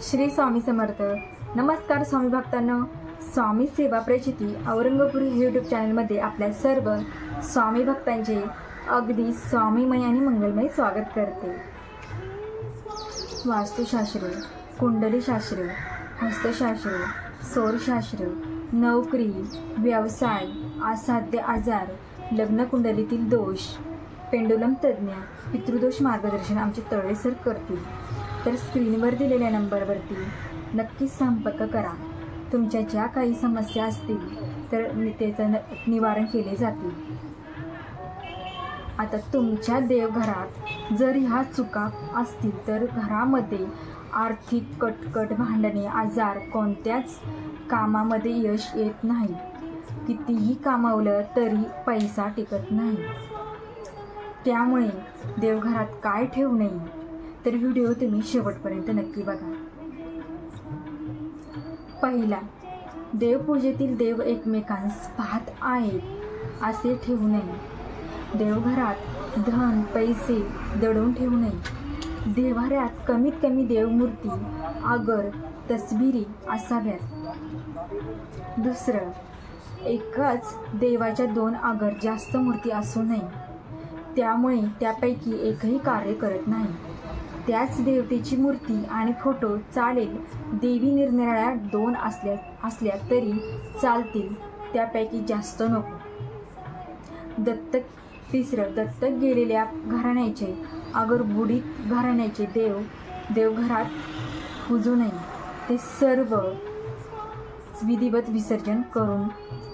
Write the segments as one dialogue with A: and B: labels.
A: श्री स्वामी समर्थ। नमस्कार स्वामी भक्तांनो, स्वामी सेवा प्रचिती औरंगापूर यूट्यूब चॅनलमध्ये आपल्या सर्व स्वामी भक्तांचे अगदी स्वामीमय आणि मंगलमय स्वागत करते। वास्तुशास्त्र, कुंडलीशास्त्र, हस्तशास्त्र, सौरशास्त्र, नोकरी, व्यवसाय, असाध्य आजार, लग्न कुंडलीतील दोष, पेंडुलम तज्ञ, पितृदोष मार्गदर्शन आमचे तळवे सर करतील। तर स्क्रीनवर दिलेल्या नंबरवरती नक्की संपर्क करा। तुमच्या ज्या काही समस्या असतील तर त्याचं निवारण केले जातील। आता तुमच्या देवघरात जर ह्या चुका असतील तर घरामध्ये आर्थिक कटकट, भांडणे, आजार, कोणत्याच कामामध्ये यश येत नाही। कितीही कामावलं तरी पैसा टिकत नाही। त्यामुळे देवघरात काय ठेवू नये तर व्हिडिओ तुम्ही शेवटपर्यंत नक्की बघा। पहिला, देवपूजेतील देव एकमेकांस पाहत आहेत असे ठेवू नये। देवघरात धन, पैसे दडवून ठेवू नये। देवाऱ्यात कमीत कमी देवमूर्ती, आगर, तसबिरी असाव्यात। दुसरं, एकाच देवाच्या 2 आगर जास्त मूर्ती असू नये, त्यामुळे त्यापैकी एकही कार्य करत नाही। त्याच देवतेची मूर्ती आणि फोटो चालेल, देवी निरनिराळ्या 2 असल्या तरी चालतील, त्यापैकी जास्त नको। तिसरं, दत्तक गेलेल्या घराण्याचे, अगर बुडीत घराण्याचे देवघरात पूजू नये। ते सर्व विधिवत विसर्जन करून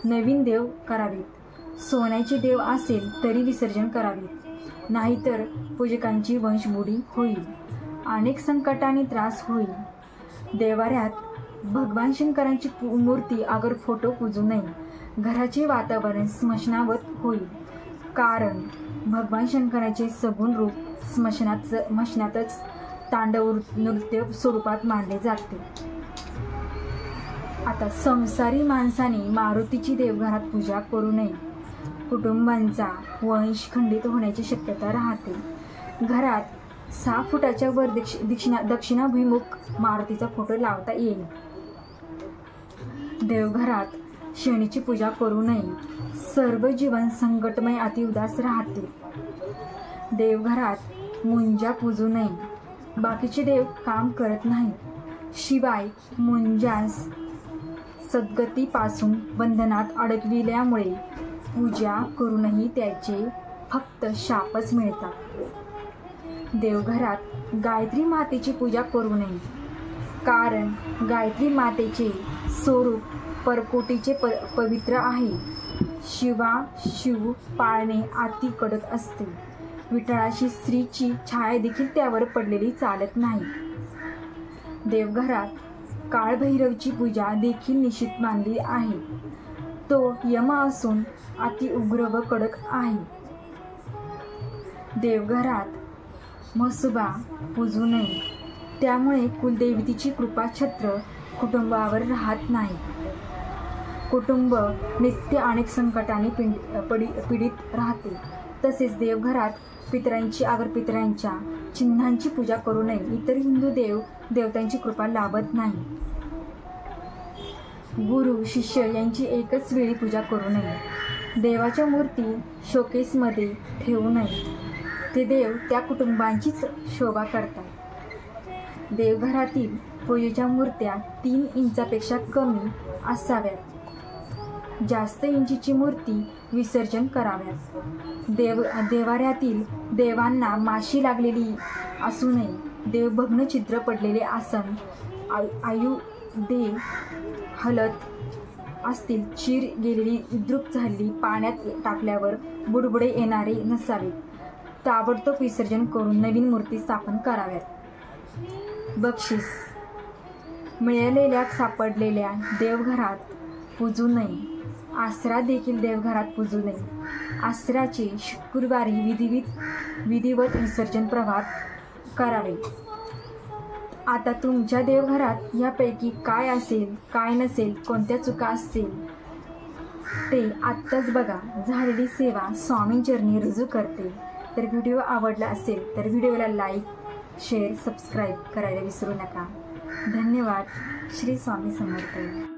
A: नवीन देव करावेत। सोन्याचे देव असेल तरी विसर्जन करावेत, नाहीतर पूजकांची वंशबुडी होईल, अनेक संकटांनी त्रास होईल। देवाऱ्यात भगवान शंकरांची मूर्ती, अगर फोटो पूजू नये। घराचे वातावरण स्मशानावत होईल, कारण भगवान शंकराचे सगुण रूप स्मशानातच तांडव नृत्य स्वरूपात मानले जाते। आता संसारी माणसाने मारुतीची देवघरात पूजा करू नये। कुटुंबांचा वंश खंडित होण्याची शक्यता राहते। घरात 6 फुटाच्या वर दक्षिणाभिमुख मारुतीचा फोटो लावता येईल। देवघरात शनीची पूजा करू नये। सर्व जीवन संकटमय, अतिउदास राहते। देवघरात मुंजा पूजू नये। बाकीचे देव काम करत नाहीत, शिवाय मुंजास सद्गतीपासून बंधनात अडकविल्यामुळे पूजा करूनही त्याचे फक्त शापच मिळतात। देवघरात गायत्री मातेची पूजा करू नये, कारण गायत्री मातेचे स्वरूप परकोटीचे पवित्र आहे। शिव पाळणे अति कडक असते। विठ्ठलाची स्त्रीची छाया देखील त्यावर पडलेली चालत नाही। देवघरात काळभैरवची पूजा देखील निषिद्ध मानली आहे। तो यम असून अति उग्र व कडक आहे। देवघरात म्हसोबा पूजू नये, त्यामुळे कुलदेवतेची कृपा छत्र कुटुंबावर राहत नाही। कुटुंब नित्य अनेक संकटाने पीडित राहते। तसेच देवघरात पितरांच्या चिन्हांची पूजा करू नये। इतर हिंदू देवतांची कृपा लाभत नाही। गुरु शिष्य यांची एकच वेळी पूजा करू नये। देवाच्या मूर्ती शोकेसमध्ये ठेवू नये, ते देव त्या कुटुंबांचीच शोभा करतात। देवघरातील पूजेच्या मूर्त्या 3 इंचापेक्षा कमी असाव्यात। जास्त इंचीची मूर्ती विसर्जन कराव्यात। देवाऱ्यातील देवांना माशी लागलेली असू नये। देवभग्न छिद्र पडलेले आसन, आयुधे हलत असतील, चीर गेलेली, विद्रुप झालेली, पाण्यात टाकल्यावर बुडबुडे येणारे नसावेत। ताबडतोब विसर्जन करून नवीन मूर्ती स्थापन कराव्यात। बक्षीस मिळालेल्या सापडलेल्या देवघरात पूजू नये। आसरा देखील देवघरात पूजू नये। आसराचे शुक्रवारी विधिवत विसर्जन प्रभात करावे। आता तुमच्या देवघरात यापैकी काय असेल, काय नसेल, कोणत्या चुका असतील ते आत्ताच बघा। झालेली सेवा स्वामींचरणी रुजू करते। तर व्हिडिओ आवडला असेल तर व्हिडिओला लाईक, शेअर, सबस्क्राईब करायला विसरू नका। धन्यवाद. श्री स्वामी समर्थ.